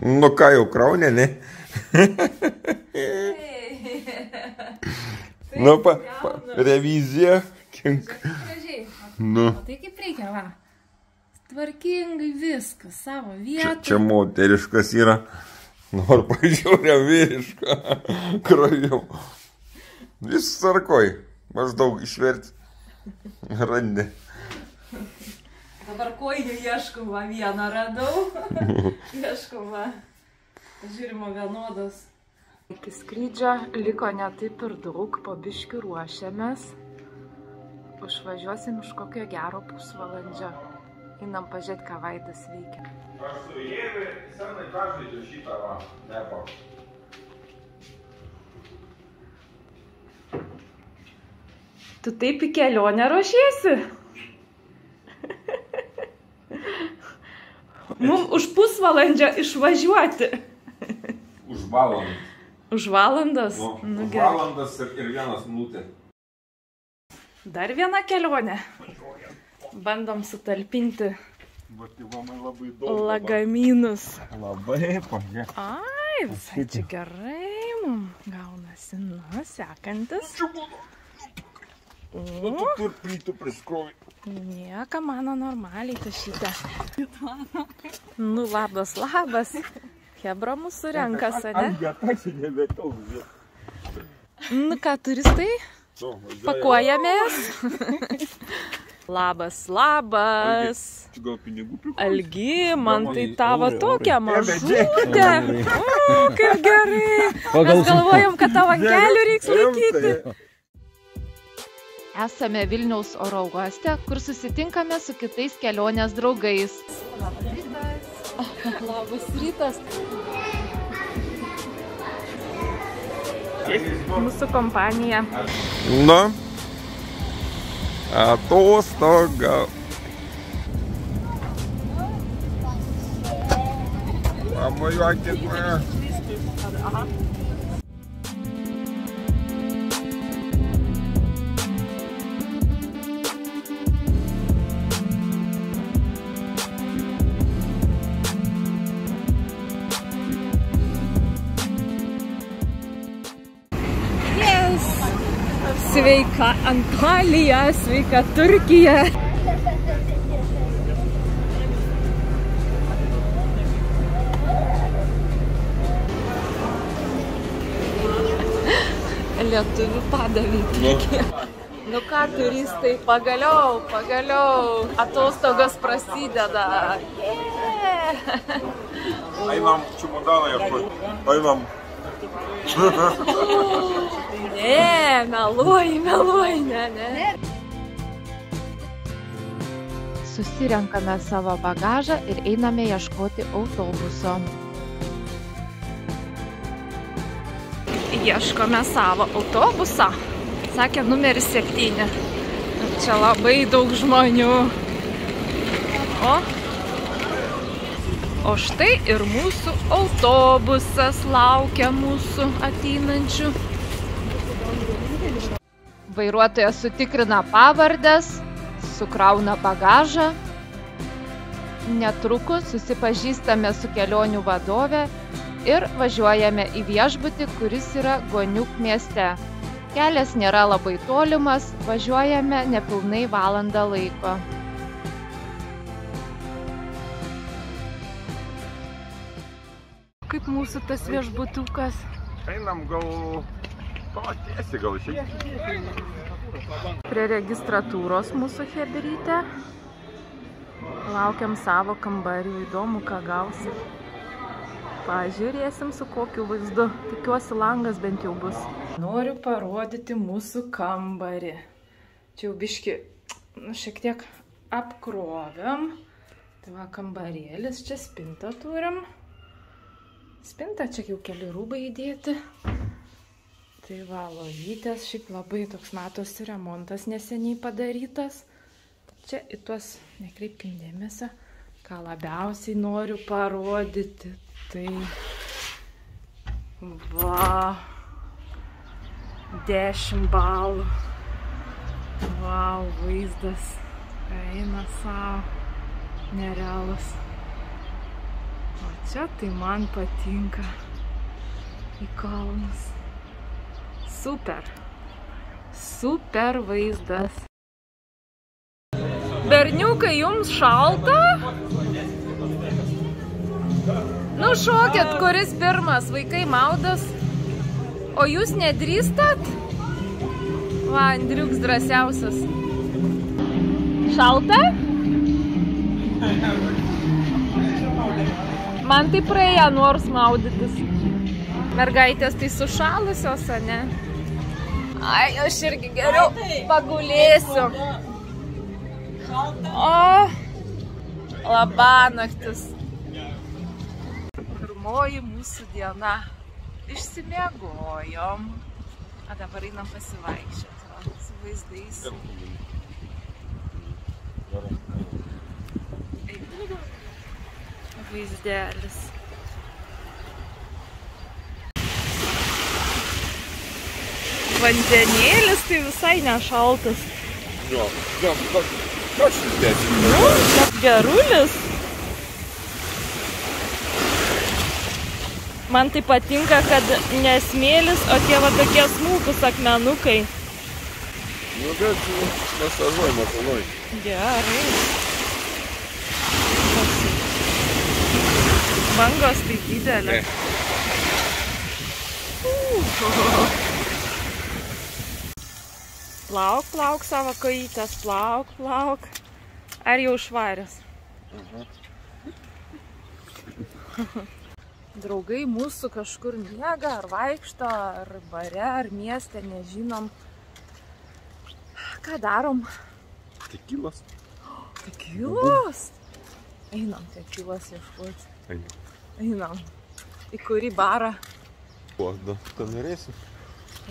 Nu ką jau kraunė, ne? Nu, revizija. Gražiai. Nu. O tai kaip reikia, va. Tvarkingai viskas, savo vietą. Čia moteriškas yra. Nors pažiūrė vyrišką. Krajau. Vis sarkoj. Maždaug išverti. Randi. Dabar kojų ieškau, va, vieną radau. Ieškau, va. Žiūrimo vienodas. Iki skrydžio liko ne taip ir daug, po biškių ruošiamės. Užvažiuosim iš kokio gero pusvalandžio. Einam pažiūrėti, ką Vaidas veikia. Aš su Jėvi senai pažaidžiu šitą, va, nepo. Tu taip į kelionę ruošiesi? Mums už pusvalandžio išvažiuoti. Už valandą. Už valandas? Nu, už valandas ir vienas minutė. Dar viena kelionė. Bandom sutalpinti lagaminus. Labai, pažiūrėk. Ai, visai čia gerai mums gaunasi. Nu, sekantis. Tu tur plytų priskrovi. Nieka, mano normaliai tašyta. Nu, labas, labas. Hebra mūsų renkas, ane? Nu, ką, turistai? Pakuojamės. Labas, labas. Gal pinigų priklauso? Algimantai, tavo tokia mažutė. O, kaip gerai. Mes galvojom, kad tavo ant kelių reiks laikyti. Esame Vilniaus oro uoste, kur susitinkame su kitais kelionės draugais. Labas rytas. Labas rytas. Mūsų kompanija. Nu, atostoga. Pamojuokit mane. Sveika Antalija, sveika Turkija. Lietuvių padavė. Nu ką, turistai, pagaliau, atostogos prasideda. Einam čimodaną ieškoti. Einam. Ne, meluoji, ne. Susirenkame savo bagažą ir einame ieškoti autobuso. Ieškome savo autobusą. Sakė numeris 7. Čia labai daug žmonių. O štai ir mūsų autobusas laukia mūsų ateinančių. Vairuotojas sutikrina pavardes, sukrauna bagažą. Netrukus susipažįstame su kelionių vadove ir važiuojame į viešbutį, kuris yra Goniuk mieste. Kelias nėra labai tolimas, važiuojame nepilnai valandą laiko. Kaip mūsų tas viešbutukas? Einam gal tiesiai, gal išeiti. Prie registratūros mūsų chebrytė. Laukiam savo kambarių, įdomu, ką gausi. Pažiūrėsim su kokiu vaizdu. Tikiuosi langas bent jau bus. Noriu parodyti mūsų kambarį. Čia jau biški, šiek tiek apkrovėm. Tai va kambarėlis, čia spintą turim. Spinta, čia jau keli rūbai įdėti. Tai va, lovytės, šiaip labai toks matosi remontas neseniai padarytas. Čia į tuos, nekreipkim dėmesio, ką labiausiai noriu parodyti. Tai va, 10 balų. Vau, vaizdas eina savo, nerealus. O čia tai man patinka. Į kalnus. Super. Super vaizdas. Berniukai, jums šalta? Nu šokit, kuris pirmas, vaikai maudas. O jūs nedrįstat? Va, Andriuks drąsiausias. Šalta? Man tai praėjo nors maudytis. Mergaitės tai sušalusios, ne? Ai, aš irgi geriau pagulėsiu. O, labanaktis. Pirmoji mūsų diena. Išsimiegojom. A dabar einam pasivaikščioti su vaizdais. Vaizdelis. Vandenėlis tai visai nešaltas. Jo, ką šiltėsi? Nu, gerulis. Man tai patinka, kad nesmėlis, o tie va tokie smulkus akmenukai. Nu, bet masažuoj. Gerai. Bangos tai didelė. Plauk savo kojytės, plauk. Ar jau švarios? Draugai mūsų kažkur miega, ar vaikšto, ar bare, ar mieste, nežinom. Ką darom? Tekilas. Tekilas? Einam tekilas ieškoti. Einam. Į kurį barą? O, tu norėsi?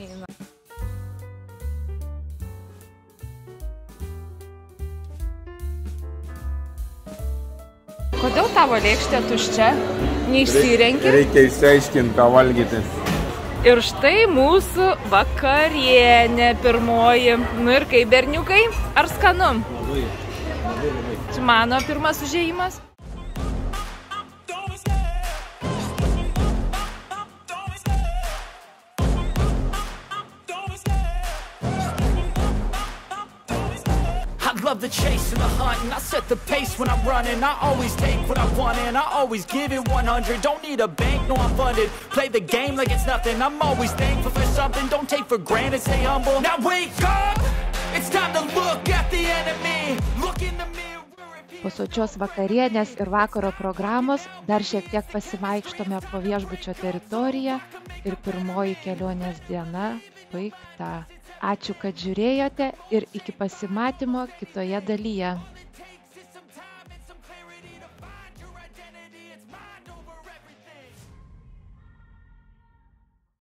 Einam. Kodėl tavo lėkštė tuščia? Neišsirenki? Reikia išsiaiškinti, ką valgyti. Ir štai mūsų vakarienė pirmoji. Nu ir kaip, berniukai? Ar skanu? Labai. Čia mano pirmas užėjimas. Love the chase and the hunt, and I set the pace when I'm running. I always take what I want and I always give it 100. Don't need a bank, no I'm funded. Play the game like it's nothing. I'm always thankful for something. Don't take for granted, stay humble. Now wake up, it's time to look at the enemy. Look in the mirror. Po sočios vakarienės ir vakaro programos dar šiek tiek pasivaikštome po viešbučio teritoriją ir pirmoji kelionės diena baigta. Ačiū, kad žiūrėjote ir iki pasimatymo kitoje dalyje.